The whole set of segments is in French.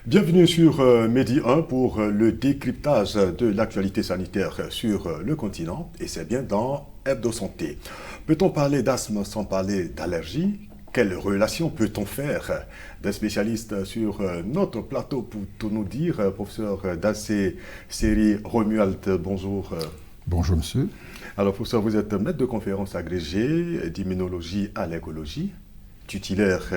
Bienvenue sur Medi 1 pour le décryptage de l'actualité sanitaire sur le continent, et c'est bien dans Hebdo Santé. Peut-on parler d'asthme sans parler d'allergie? Quelle relation peut-on faire? Des spécialistes sur notre plateau pour tout nous dire. Professeur Dassé Seri Romuald, bonjour. Bonjour monsieur. Alors professeur, vous êtes maître de conférence agrégé d'immunologie allergologie, titulaire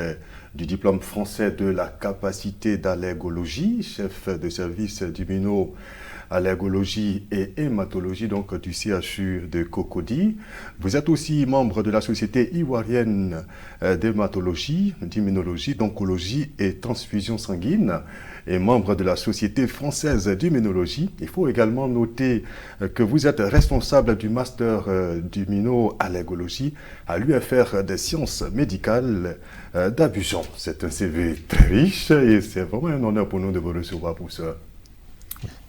du diplôme français de la capacité d'allergologie, chef de service d'immuno-allergologie et hématologie donc du CHU de Cocody. Vous êtes aussi membre de la Société ivoirienne d'hématologie, d'immunologie, d'oncologie et transfusion sanguine et membre de la Société française d'immunologie. Il faut également noter que vous êtes responsable du master d'immuno-allergologie à l'UFR des sciences médicales d'Abidjan. C'est un CV très riche et c'est vraiment un honneur pour nous de vous recevoir pour ça.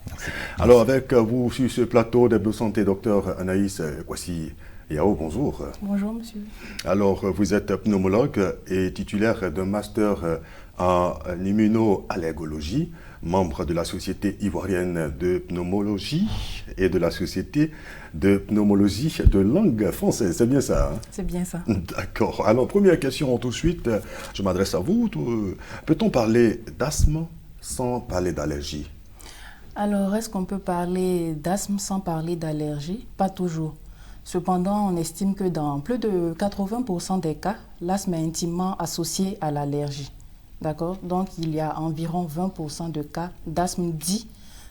Merci. Alors avec vous sur ce plateau d'Hebdo Santé, docteur Anaïs Kwasi Yao, bonjour. Bonjour monsieur. Alors vous êtes pneumologue et titulaire d'un master en immuno-allergologie, membre de la Société ivoirienne de pneumologie et de la Société de pneumologie de langue française. C'est bien ça, hein? C'est bien ça. D'accord. Alors, première question tout de suite, je m'adresse à vous. Peut-on parler d'asthme sans parler d'allergie? Alors, est-ce qu'on peut parler d'asthme sans parler d'allergie? Pas toujours. Cependant, on estime que dans plus de 80% des cas, l'asthme est intimement associé à l'allergie. D'accord? Donc, il y a environ 20% de cas d'asthme dit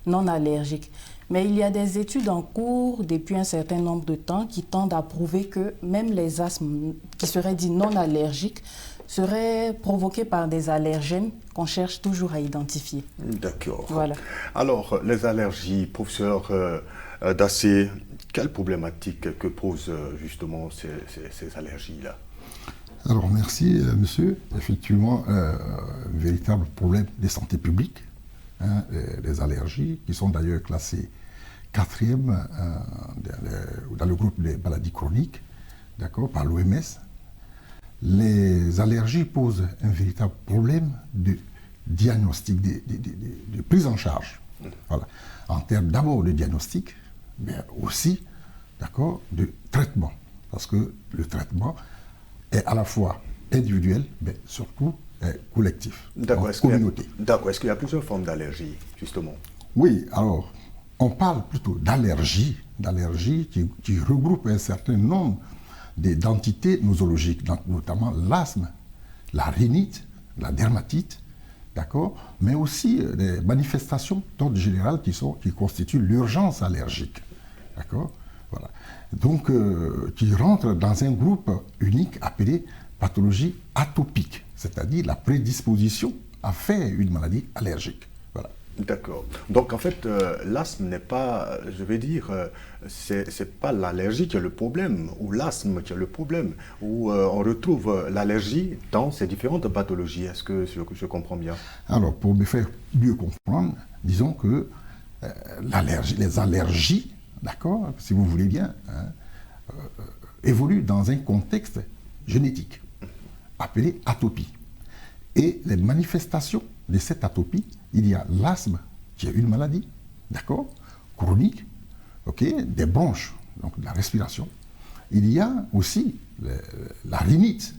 non allergique. Mais il y a des études en cours depuis un certain nombre de temps qui tendent à prouver que même les asthmes qui seraient dits non allergiques seraient provoqués par des allergènes qu'on cherche toujours à identifier. D'accord. Voilà. Alors, les allergies, professeur Dassé, quelle problématique que posent justement ces allergies-là? Alors merci monsieur. Effectivement, un véritable problème de santé publique, hein, les allergies qui sont d'ailleurs classées 4e dans le groupe des maladies chroniques, d'accord, par l'OMS. Les allergies posent un véritable problème de diagnostic, de prise en charge. Voilà. En termes d'abord de diagnostic, mais aussi, d'accord, de traitement. Parce que le traitement est à la fois individuel, mais surtout collectif, communauté. D'accord. Est-ce qu'il y a plusieurs formes d'allergie, justement? Oui, alors, on parle plutôt d'allergie qui regroupe un certain nombre d'entités nosologiques, notamment l'asthme, la rhinite, la dermatite, d'accord, mais aussi des manifestations d'ordre général qui constituent l'urgence allergique, d'accord, voilà. Donc, qui rentrent dans un groupe unique appelé pathologie atopique, c'est-à-dire la prédisposition à faire une maladie allergique. Voilà. D'accord. Donc en fait, l'asthme n'est pas, je vais dire, c'est pas l'allergie qui est le problème, ou l'asthme qui est le problème, où on retrouve l'allergie dans ces différentes pathologies. Est-ce que je comprends bien? Alors, pour me faire mieux comprendre, disons que les allergies, d'accord, si vous voulez bien, hein, évoluent dans un contexte génétique appelé atopie. Et les manifestations de cette atopie, il y a l'asthme, qui est une maladie, d'accord, chronique, ok, des bronches, donc de la respiration. Il y a aussi la rhinite,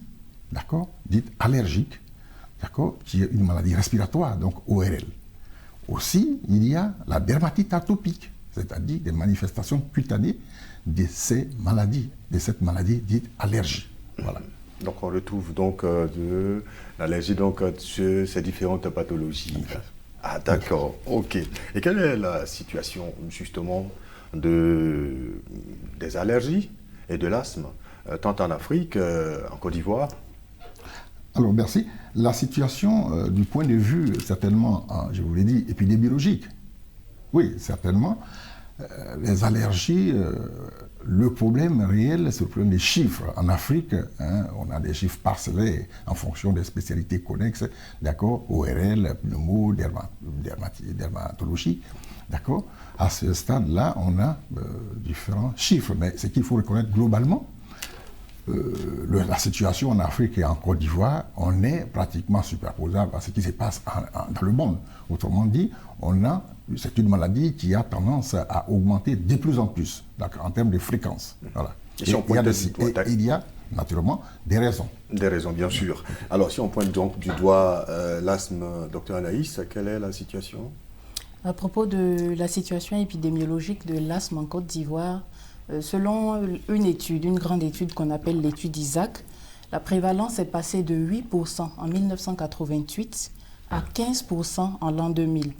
d'accord, dite allergique, d'accord, qui est une maladie respiratoire, donc ORL. Aussi, il y a la dermatite atopique, c'est-à-dire des manifestations cutanées de cette maladie dite allergie. Voilà. Donc on retrouve donc de l'allergie sur ces différentes pathologies. Ah d'accord, ok. Et quelle est la situation justement des allergies et de l'asthme, tant en Afrique, en Côte d'Ivoire? Alors merci. La situation du point de vue certainement, je vous l'ai dit, épidémiologique, oui certainement. Les allergies, le problème réel, c'est le problème des chiffres. En Afrique, hein, on a des chiffres parcellés en fonction des spécialités connexes, d'accord, ORL, pneumo, dermatologie. D'accord? À ce stade-là, on a différents chiffres, mais ce qu'il faut reconnaître globalement, la situation en Afrique et en Côte d'Ivoire, on est pratiquement superposable à ce qui se passe dans le monde. Autrement dit, c'est une maladie qui a tendance à augmenter de plus en plus, en termes de fréquence. Voilà. Il y a naturellement des raisons. Des raisons, bien sûr. Alors, si on pointe donc du doigt l'asthme, docteur Anaïs, quelle est la situation? À propos de la situation épidémiologique de l'asthme en Côte d'Ivoire, selon une grande étude qu'on appelle l'étude ISAC, la prévalence est passée de 8% en 1988 à 15% en l'an 2000.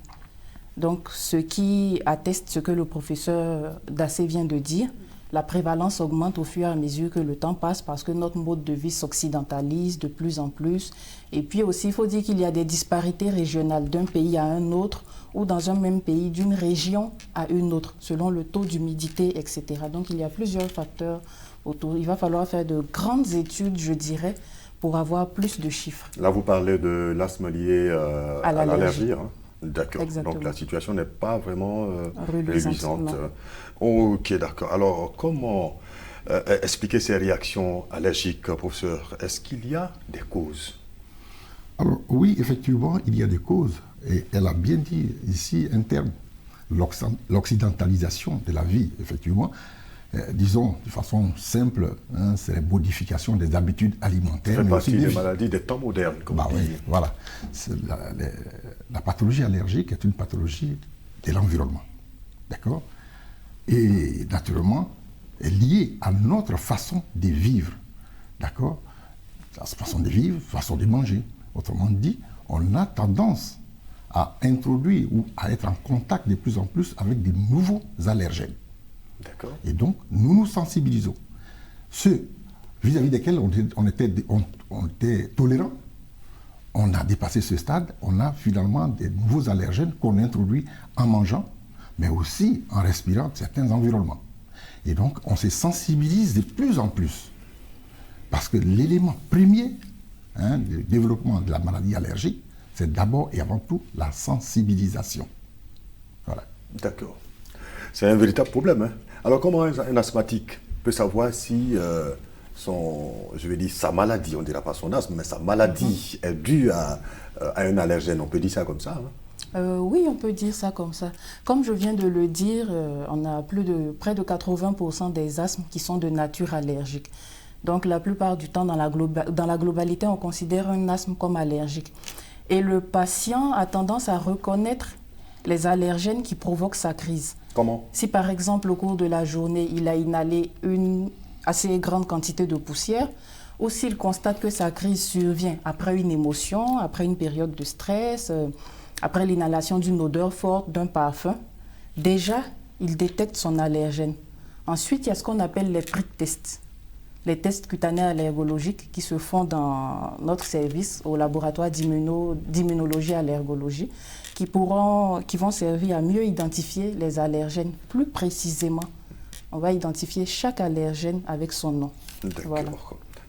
Donc, ce qui atteste ce que le professeur Dassé vient de dire, la prévalence augmente au fur et à mesure que le temps passe parce que notre mode de vie s'occidentalise de plus en plus. Et puis aussi, il faut dire qu'il y a des disparités régionales d'un pays à un autre ou dans un même pays, d'une région à une autre, selon le taux d'humidité, etc. Donc, il y a plusieurs facteurs autour. Il va falloir faire de grandes études, je dirais, pour avoir plus de chiffres. Là, vous parlez de l'asthme lié à l'allergie. Hein? D'accord. Exactement. Donc, la situation n'est pas vraiment reluisante. Ok, d'accord. Alors, comment expliquer ces réactions allergiques, professeur? Est-ce qu'il y a des causes? Alors, oui, effectivement, il y a des causes. Et elle a bien dit ici un terme, l'occidentalisation de la vie, effectivement. Disons, de façon simple, c'est la modification des habitudes alimentaires. Ça fait partie des maladies des temps modernes, comme on dit. Oui, voilà. La pathologie allergique est une pathologie de l'environnement. D'accord? Et naturellement, est liée à notre façon de vivre. D'accord? Façon de vivre, façon de manger. Autrement dit, on a tendance à introduire ou à être en contact de plus en plus avec de nouveaux allergènes. D'accord. Et donc, nous nous sensibilisons. Ceux vis-à-vis desquels on était tolérants, on a dépassé ce stade, on a finalement des nouveaux allergènes qu'on introduit en mangeant, mais aussi en respirant certains environnements. Et donc, on se sensibilise de plus en plus. Parce que l'élément premier du développement de la maladie allergique, c'est d'abord et avant tout la sensibilisation. Voilà. D'accord. C'est un véritable problème. Hein? Alors, comment un asthmatique peut savoir si sa maladie, on ne dira pas son asthme, mais sa maladie est due à un allergène? On peut dire ça comme ça, hein? Oui, on peut dire ça comme ça. Comme je viens de le dire, on a près de 80% des asthmes qui sont de nature allergique. Donc, la plupart du temps, dans la globalité, on considère un asthme comme allergique. Et le patient a tendance à reconnaître les allergènes qui provoquent sa crise. Comment? Si par exemple, au cours de la journée, il a inhalé une assez grande quantité de poussière, ou s'il constate que sa crise survient après une émotion, après une période de stress, après l'inhalation d'une odeur forte, d'un parfum, déjà, il détecte son allergène. Ensuite, il y a ce qu'on appelle les prick tests. Les tests cutanés allergologiques qui se font dans notre service au laboratoire d'immunologie et allergologie, qui vont servir à mieux identifier les allergènes plus précisément. On va identifier chaque allergène avec son nom. D'accord. Voilà.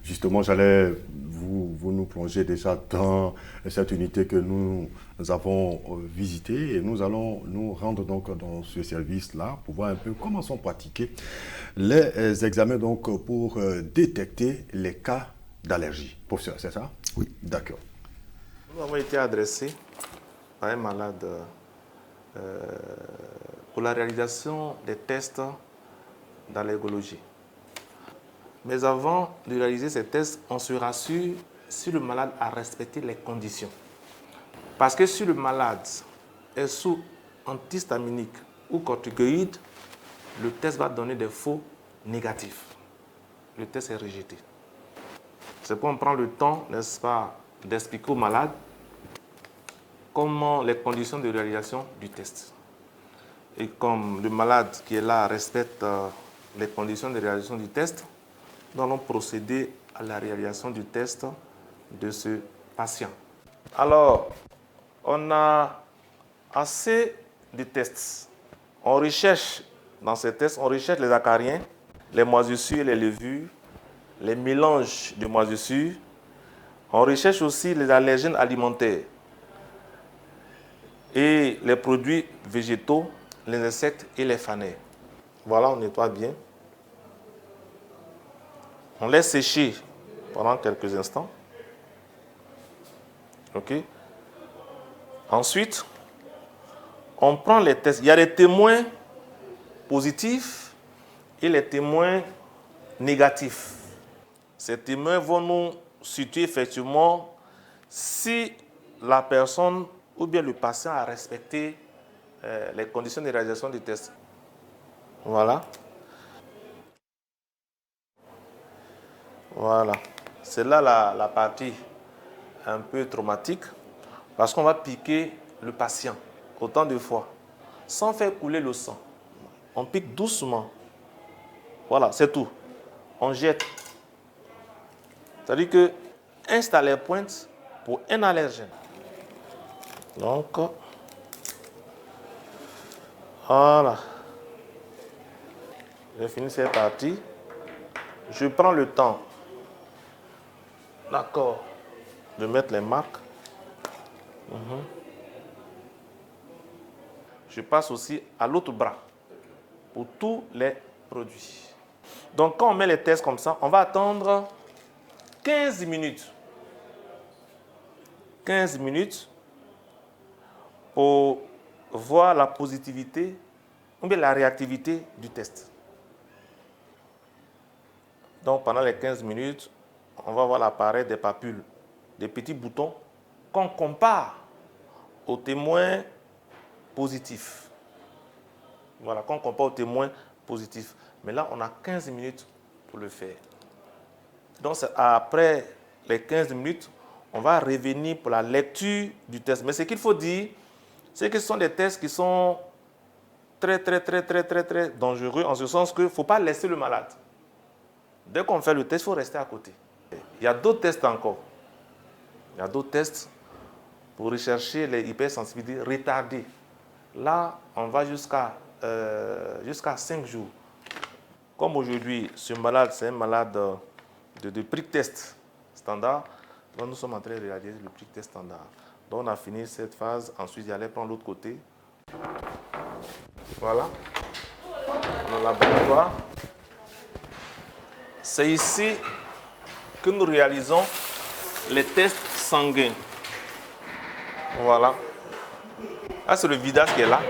Justement, j'allais vous nous plonger déjà dans cette unité que nous avons visitée et nous allons nous rendre donc dans ce service-là pour voir un peu comment sont pratiqués les examens donc pour détecter les cas d'allergie. Professeur, c'est ça? Oui. D'accord. Nous avons été adressés à un malade pour la réalisation des tests d'allergologie. Mais avant de réaliser ces tests, on se rassure si le malade a respecté les conditions. Parce que si le malade est sous antihistaminique ou corticoïde, le test va donner des faux négatifs. Le test est rejeté. C'est pourquoi on prend le temps, n'est-ce pas, d'expliquer au malade comment les conditions de réalisation du test. Et comme le malade qui est là respecte les conditions de réalisation du test, nous allons procéder à la réalisation du test de ce patient. Alors, on a assez de tests. On recherche, dans ces tests, on recherche les acariens, les moisissures et les levures, les mélanges de moisissures. On recherche aussi les allergènes alimentaires et les produits végétaux les insectes et les fanères. Voilà, on nettoie bien. On laisse sécher pendant quelques instants. OK. Ensuite, on prend les tests. Il y a des témoins positifs et les témoins négatifs. Ces témoins vont nous situer effectivement si la personne ou bien le patient a respecté les conditions de réalisation du test. Voilà. Voilà. C'est là la partie un peu traumatique parce qu'on va piquer le patient autant de fois sans faire couler le sang. On pique doucement. Voilà, c'est tout. On jette. C'est-à-dire que installer les pointes pour un allergène. Donc, voilà. J'ai fini cette partie. Je prends le temps, d'accord, de mettre les marques. Je passe aussi à l'autre bras pour tous les produits. Donc, quand on met les tests comme ça, on va attendre 15 minutes. 15 minutes pour voir la positivité ou bien la réactivité du test. Donc, pendant les 15 minutes, on va voir l'appareil des papules, des petits boutons qu'on compare aux témoins positifs. Voilà, qu'on compare aux témoins positifs. Mais là, on a 15 minutes pour le faire. Donc, après les 15 minutes, on va revenir pour la lecture du test. Mais ce qu'il faut dire, c'est que ce sont des tests qui sont très dangereux, en ce sens qu'il ne faut pas laisser le malade. Dès qu'on fait le test, il faut rester à côté. Il y a d'autres tests encore. Il y a d'autres tests pour rechercher les hypersensibilités retardées. Là, on va jusqu'à 5 jours. Comme aujourd'hui, ce malade, c'est un malade de prick test standard. Donc, nous sommes en train de réaliser le prick test standard. Donc, on a fini cette phase. Ensuite, il allait prendre l'autre côté. Voilà. On a la laboratoire. C'est ici que nous réalisons les tests sanguins. Voilà. Là, c'est le vidage qui est là.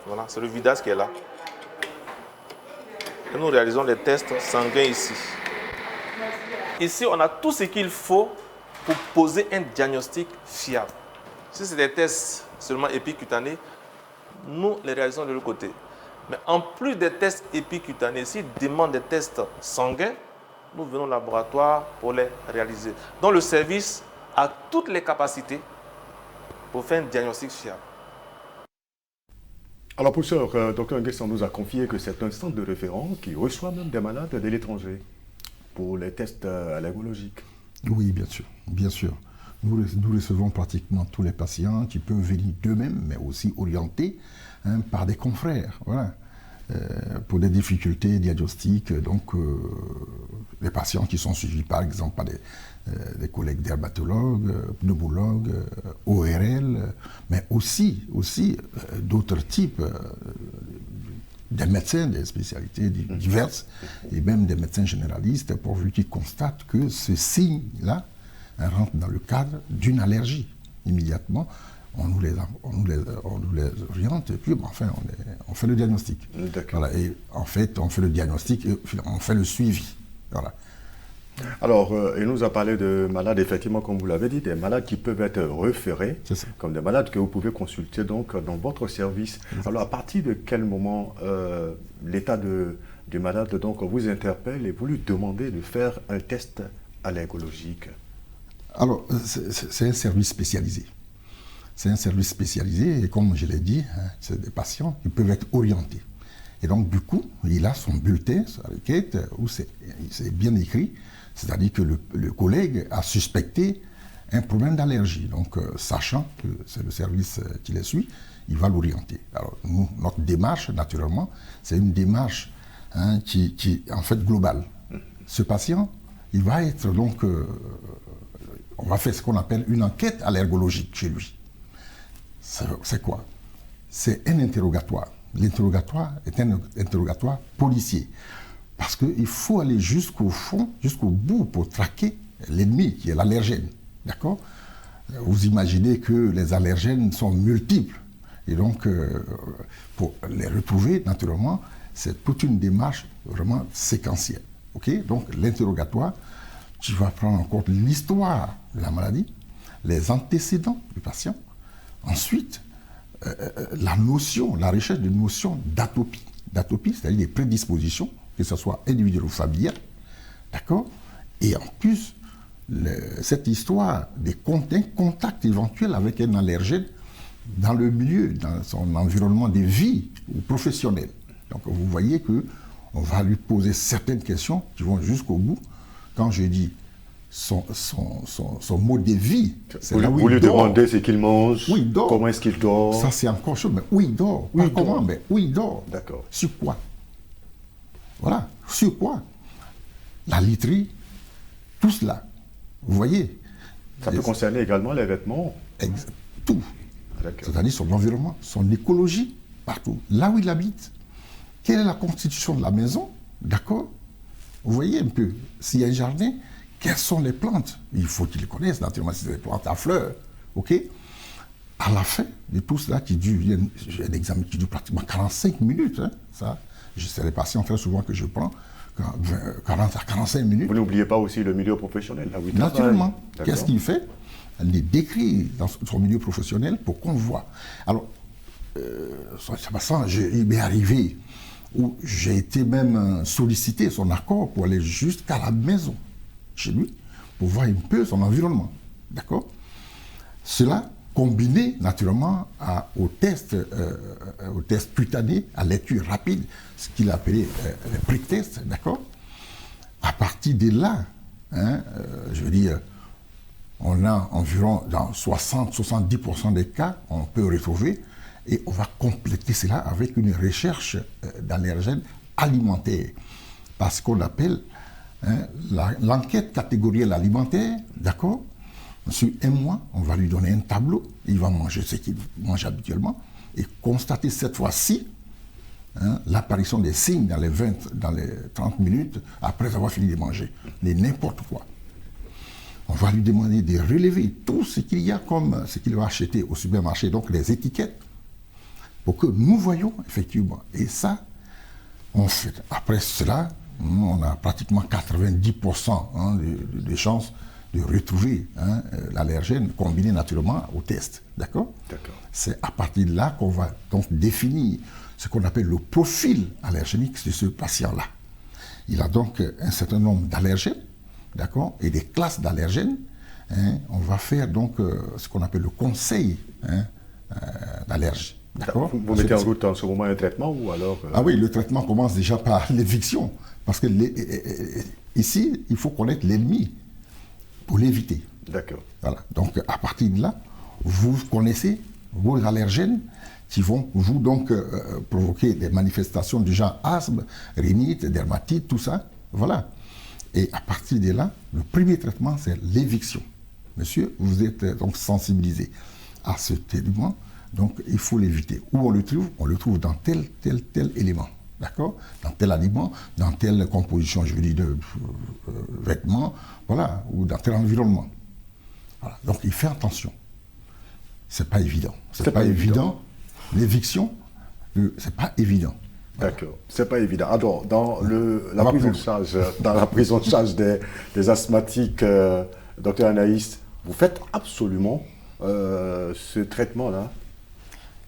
Voilà, c'est le vidage qui est là. Et nous réalisons les tests sanguins ici. Ici, on a tout ce qu'il faut pour poser un diagnostic fiable. Si c'est des tests seulement épicutanés, nous les réalisons de l'autre côté. Mais en plus des tests épicutanés, s'ils demandent des tests sanguins, nous venons au laboratoire pour les réaliser. Donc le service a toutes les capacités pour faire un diagnostic fiable. Alors, professeur, Dr Nguessan nous a confié que c'est un centre de référence qui reçoit même des malades de l'étranger pour les tests allergologiques. Oui, bien sûr, bien sûr. Nous recevons pratiquement tous les patients qui peuvent venir d'eux-mêmes, mais aussi orientés par des confrères, voilà, pour des difficultés diagnostiques. Donc, les patients qui sont suivis, par exemple, par des collègues dermatologues, pneumologues, ORL, mais aussi d'autres types des médecins, des spécialités diverses, et même des médecins généralistes, pourvu qu'ils constatent que ce signe-là rentre dans le cadre d'une allergie. Immédiatement, on nous les oriente, et puis enfin, on fait le diagnostic. Voilà, et en fait, on fait le diagnostic et on fait le suivi. Voilà. Alors, il nous a parlé de malades, effectivement, comme vous l'avez dit, des malades qui peuvent être référés, comme des malades que vous pouvez consulter donc dans votre service. Alors, à partir de quel moment l'état du malade donc, vous interpelle et vous lui demandez de faire un test allergologique? Alors, c'est un service spécialisé. C'est un service spécialisé et comme je l'ai dit, c'est des patients qui peuvent être orientés. Et donc, du coup, il a son bulletin, sa requête, où c'est bien écrit, c'est-à-dire que le collègue a suspecté un problème d'allergie. Donc, sachant que c'est le service qui les suit, il va l'orienter. Alors, nous, notre démarche, naturellement, c'est une démarche qui est en fait globale. Ce patient, il va être donc... on va faire ce qu'on appelle une enquête allergologique chez lui. C'est quoi? c'est un interrogatoire. L'interrogatoire est un interrogatoire policier. Parce qu'il faut aller jusqu'au fond, jusqu'au bout pour traquer l'ennemi qui est l'allergène. D'accord? Vous imaginez que les allergènes sont multiples. Et donc, pour les retrouver, naturellement, c'est toute une démarche vraiment séquentielle. Okay? Donc, l'interrogatoire, tu vas prendre en compte l'histoire de la maladie, les antécédents du patient. Ensuite, la recherche d'une notion d'atopie. D'atopie, c'est-à-dire des prédispositions, que ce soit individuelle ou familiale. D'accord? Et en plus, cette histoire des contacts éventuels avec un allergène dans le milieu, dans son environnement de vie ou professionnel. Donc vous voyez qu'on va lui poser certaines questions qui vont jusqu'au bout. Quand je dis son mode de vie, c'est là où vous lui demandez ce qu'il mange, où il dort. Comment est-ce qu'il dort. Ça c'est encore chose, mais où il dort, pas comment, mais où il dort. D'accord. Sur quoi? Voilà, sur quoi? La literie, tout cela. Vous voyez? Ça peut concerner également les vêtements. Tout. C'est-à-dire son environnement, son écologie, partout. Là où il habite. Quelle est la constitution de la maison? D'accord? Vous voyez un peu. S'il y a un jardin, quelles sont les plantes? Il faut qu'il les connaisse, naturellement, si c'est des plantes à fleurs. OK? À la fin de tout cela, j'ai un examen qui dure pratiquement 45 minutes. Hein, ça, c'est les patients très souvent que je prends. 40 à 45 minutes. Vous n'oubliez pas aussi le milieu professionnel, là où il travaille. Naturellement. Qu'est-ce qu'il fait? Elle les décrit dans son milieu professionnel pour qu'on voit. Alors, il m'est arrivé où j'ai été même sollicité son accord pour aller jusqu'à la maison, chez lui, pour voir un peu son environnement. D'accord? Cela combiné naturellement au test cutané, à lecture rapide, ce qu'il appelait le prick-test, d'accord? À partir de là, je veux dire, on a environ dans 60-70% des cas, on peut retrouver, et on va compléter cela avec une recherche d'allergènes alimentaires. Parce qu'on appelle l'enquête catégorielle alimentaire, d'accord? Sur un mois, on va lui donner un tableau, il va manger ce qu'il mange habituellement, et constater cette fois-ci l'apparition des signes dans les 30 minutes après avoir fini de manger, mais n'importe quoi. On va lui demander de relever tout ce qu'il y a comme ce qu'il va acheter au supermarché, donc les étiquettes, pour que nous voyions effectivement. Et ça, on fait. Après cela, on a pratiquement 90% de chances de retrouver l'allergène combiné naturellement au test. D'accord? C'est à partir de là qu'on va donc définir ce qu'on appelle le profil allergénique de ce patient-là. Il a donc un certain nombre d'allergènes, d'accord, et des classes d'allergènes. On va faire donc ce qu'on appelle le conseil d'allergie. D'accord? Vous mettez en route en ce moment un traitement ou alors Ah oui, le traitement commence déjà par l'éviction. Parce que ici, il faut connaître l'ennemi pour l'éviter. D'accord. Voilà. Donc, à partir de là, vous connaissez vos allergènes qui vont vous donc provoquer des manifestations du genre asthme, rhinite, dermatite, tout ça. Voilà. Et à partir de là, le premier traitement, c'est l'éviction. Monsieur, vous êtes donc sensibilisé à ce élément, donc il faut l'éviter. Où on le trouve? On le trouve dans tel élément. D'accord? Dans tel aliment, dans telle composition, je veux dire, de vêtements, voilà, ou dans tel environnement. Voilà. Donc il fait attention. C'est pas évident. C'est pas évident. L'éviction, c'est pas évident. Voilà. D'accord, c'est pas évident. Alors, dans la prise en charge des asthmatiques, docteur Anaïs, vous faites absolument ce traitement-là?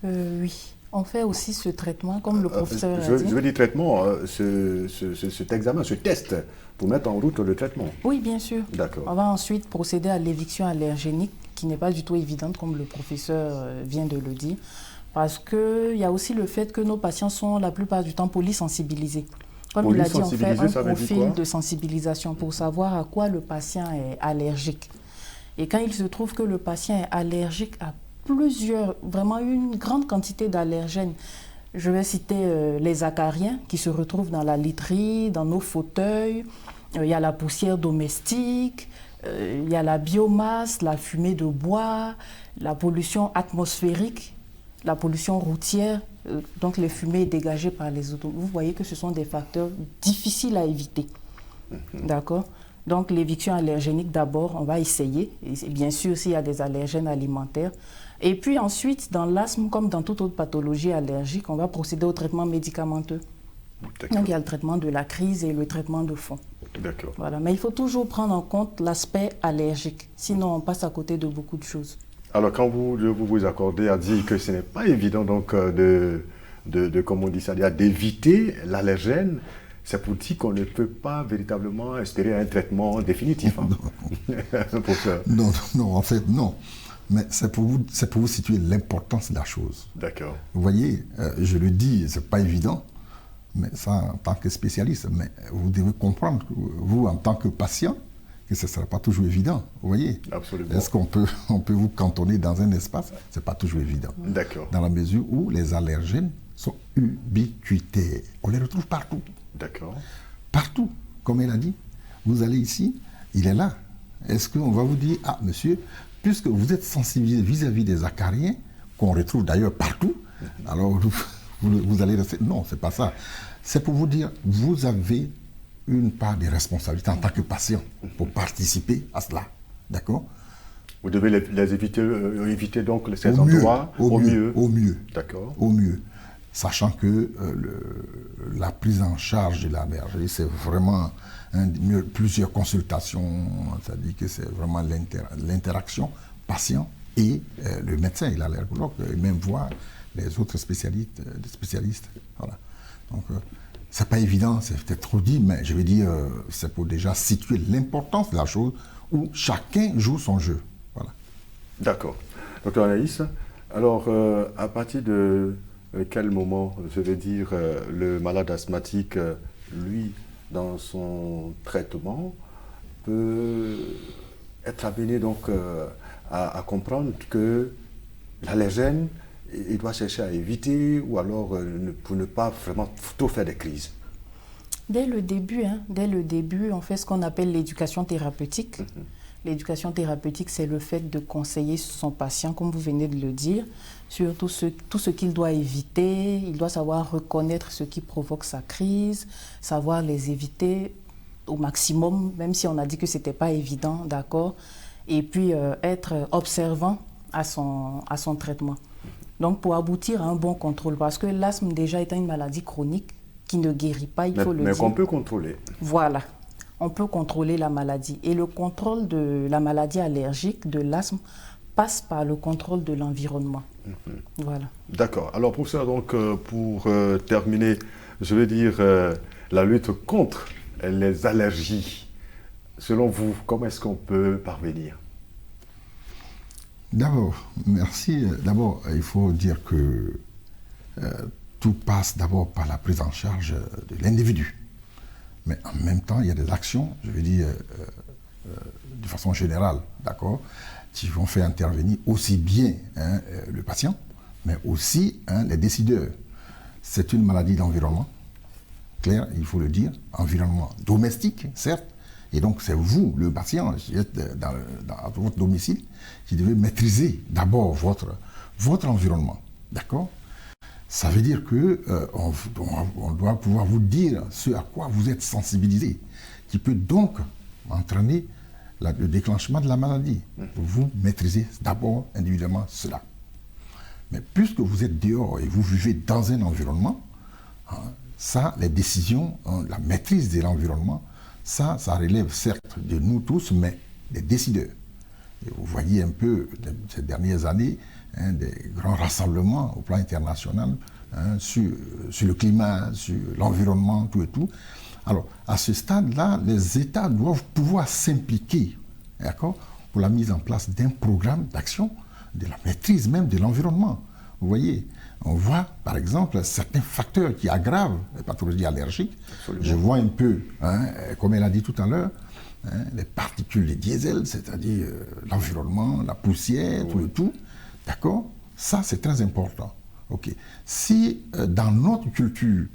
Oui. On fait aussi ce traitement, comme le professeur l'a dit. Je veux dire traitement, cet examen, ce test, pour mettre en route le traitement. Oui, bien sûr. D'accord. On va ensuite procéder à l'éviction allergénique, qui n'est pas du tout évidente, comme le professeur vient de le dire, parce qu'il y a aussi le fait que nos patients sont la plupart du temps polysensibilisés. Comme il a dit, on fait un profil de sensibilisation pour savoir à quoi le patient est allergique. Et quand il se trouve que le patient est allergique à vraiment une grande quantité d'allergènes. Je vais citer les acariens qui se retrouvent dans la literie, dans nos fauteuils. Il y a la poussière domestique, il y a la biomasse, la fumée de bois, la pollution atmosphérique. la pollution routière, donc les fumées dégagées par les autos. Vous voyez que ce sont des facteurs difficiles à éviter. D'accord? Donc l'éviction allergénique, d'abord, on va essayer. Et bien sûr, s'il y a des allergènes alimentaires. Et puis ensuite, dans l'asthme, comme dans toute autre pathologie allergique, on va procéder au traitement médicamenteux. Donc il y a le traitement de la crise et le traitement de fond. D'accord. Voilà. Mais il faut toujours prendre en compte l'aspect allergique. Sinon, on passe à côté de beaucoup de choses. Alors, quand vous accordez à dire que ce n'est pas évident donc, comme on dit ça, d'éviter l'allergène, c'est pour dire qu'on ne peut pas véritablement espérer un traitement définitif. Hein. Pour ça. Non, en fait, non. Mais c'est pour vous situer l'importance de la chose. D'accord. Vous voyez, je le dis, c'est pas évident, mais ça, en tant que spécialiste, mais vous devez comprendre, vous, en tant que patient, que ce ne sera pas toujours évident. Vous voyez? Absolument. Est-ce qu'on peut vous cantonner dans un espace? Ce n'est pas toujours évident. D'accord. Dans la mesure où les allergènes sont ubiquitaires. On les retrouve partout. D'accord. Partout. Comme elle a dit, vous allez ici, il est là. Est-ce qu'on va vous dire, ah monsieur, puisque vous êtes sensibilisé vis-à-vis des acariens, qu'on retrouve d'ailleurs partout, alors vous allez rester... Non, ce n'est pas ça. C'est pour vous dire, vous avez une part de responsabilité en tant que patient pour participer à cela. D'accord? Vous devez les éviter donc ces endroits au mieux. Au mieux. D'accord. Au mieux. Sachant que la prise en charge de l'allergie, c'est vraiment plusieurs consultations, c'est-à-dire que c'est vraiment l'interaction patient et le médecin et l'allergologue, et même voir les autres spécialistes. Voilà. Donc, c'est pas évident, c'est peut-être trop dit, mais je veux dire, c'est pour déjà situer l'importance de la chose où chacun joue son jeu. Voilà. D'accord. Docteur Anaïs, alors à partir de quel moment, je veux dire, le malade asthmatique, lui, dans son traitement, peut être amené donc à comprendre que l'allergène, il doit chercher à éviter ou alors pour ne pas vraiment trop faire des crises? Dès le début, on fait ce qu'on appelle l'éducation thérapeutique. L'éducation thérapeutique, c'est le fait de conseiller son patient, comme vous venez de le dire, sur tout ce qu'il doit éviter. Il doit savoir reconnaître ce qui provoque sa crise, savoir les éviter au maximum, même si on a dit que ce n'était pas évident, d'accord? Et puis être observant à son traitement. Donc pour aboutir à un bon contrôle, parce que l'asthme déjà étant une maladie chronique qui ne guérit pas, il faut le dire. Mais qu'on peut contrôler. Voilà. On peut contrôler la maladie. Et le contrôle de la maladie allergique, de l'asthme, passe par le contrôle de l'environnement. Voilà. D'accord. Alors pour ça, donc, pour terminer, je veux dire la lutte contre les allergies. Selon vous, comment est-ce qu'on peut parvenir? D'abord, merci. D'abord, il faut dire que tout passe d'abord par la prise en charge de l'individu. Mais en même temps, il y a des actions, je veux dire, de façon générale, d'accord, qui vont faire intervenir aussi bien le patient, mais aussi les décideurs. C'est une maladie d'environnement, clair, il faut le dire, environnement domestique, certes, et donc c'est vous, le patient, qui êtes dans votre domicile, qui devez maîtriser d'abord votre environnement, d'accord? Ça veut dire qu'on doit pouvoir vous dire ce à quoi vous êtes sensibilisé, qui peut donc entraîner le déclenchement de la maladie. Vous maîtrisez d'abord individuellement cela. Mais puisque vous êtes dehors et vous vivez dans un environnement, ça, les décisions, la maîtrise de l'environnement, ça relève certes de nous tous, mais des décideurs. Et vous voyez un peu ces dernières années, des grands rassemblements au plan international sur le climat, sur l'environnement, tout et tout. Alors, à ce stade-là, les États doivent pouvoir s'impliquer, d'accord, pour la mise en place d'un programme d'action, de la maîtrise même de l'environnement. Vous voyez, on voit, par exemple, certains facteurs qui aggravent les pathologies allergiques. Absolument. Je vois un peu, comme elle a dit tout à l'heure, les particules de diesel, c'est-à-dire l'environnement, la poussière, tout et tout. D'accord? Ça, c'est très important. OK. Si dans notre culture,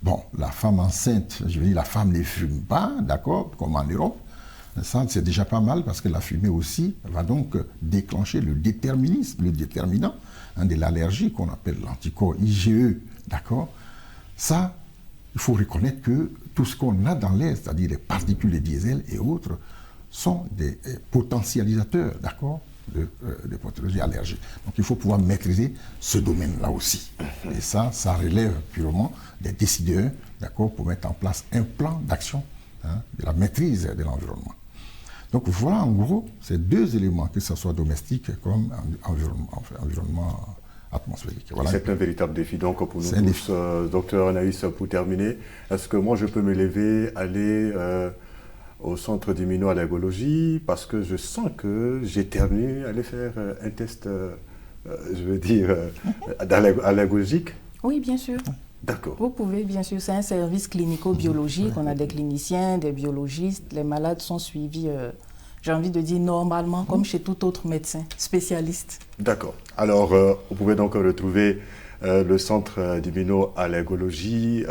bon, la femme enceinte, je veux dire, la femme ne fume pas, d'accord, comme en Europe, Ça, c'est déjà pas mal parce que la fumée aussi va donc déclencher le déterminisme, le déterminant de l'allergie qu'on appelle l'anticorps IgE. D'accord? Ça, il faut reconnaître que tout ce qu'on a dans l'air, c'est-à-dire les particules de diesel et autres, sont des potentialisateurs, d'accord, de pathologies allergiques. Donc il faut pouvoir maîtriser ce domaine-là aussi. Et ça relève purement des décideurs, d'accord, pour mettre en place un plan d'action de la maîtrise de l'environnement. Donc voilà en gros ces deux éléments, que ce soit domestique comme environnement atmosphérique. Voilà. C'est un véritable défi donc pour nous tous. Docteur Anaïs, pour terminer, est-ce que moi je peux me lever, aller au centre d'immunoallergologie parce que je sens que j'éternue, aller faire un test, je veux dire, allergologique? Oui, bien sûr. D'accord. Vous pouvez, bien sûr, c'est un service clinico-biologique, on a des cliniciens, des biologistes, les malades sont suivis, j'ai envie de dire normalement, comme chez tout autre médecin spécialiste. D'accord. Alors, vous pouvez donc retrouver le centre d'immunoallergologie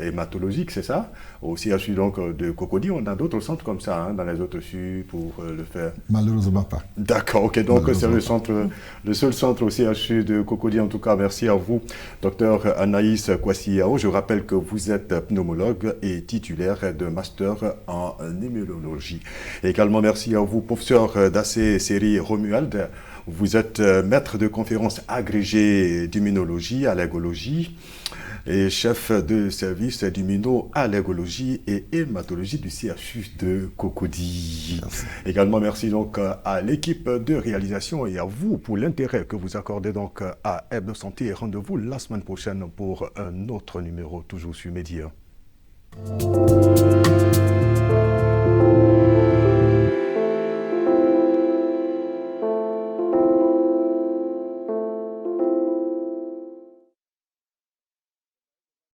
hématologique, c'est ça? Au CHU donc de Cocody, on a d'autres centres comme ça, dans les autres CHU pour le faire? Malheureusement pas. D'accord, ok, donc c'est le seul centre au CHU de Cocody. En tout cas, merci à vous, docteur Anaïs Kwasi-Yao. Je rappelle que vous êtes pneumologue et titulaire de master en immunologie. Et également, merci à vous, professeur Dassé Seri Romuald. Vous êtes maître de conférence agrégé d'immunologie, allergologie et chef de service d'immunoallergologie et hématologie du CHU de Cocody. Également, merci donc à l'équipe de réalisation et à vous pour l'intérêt que vous accordez donc à Hebdo Santé. Et rendez-vous la semaine prochaine pour un autre numéro, toujours sur Média.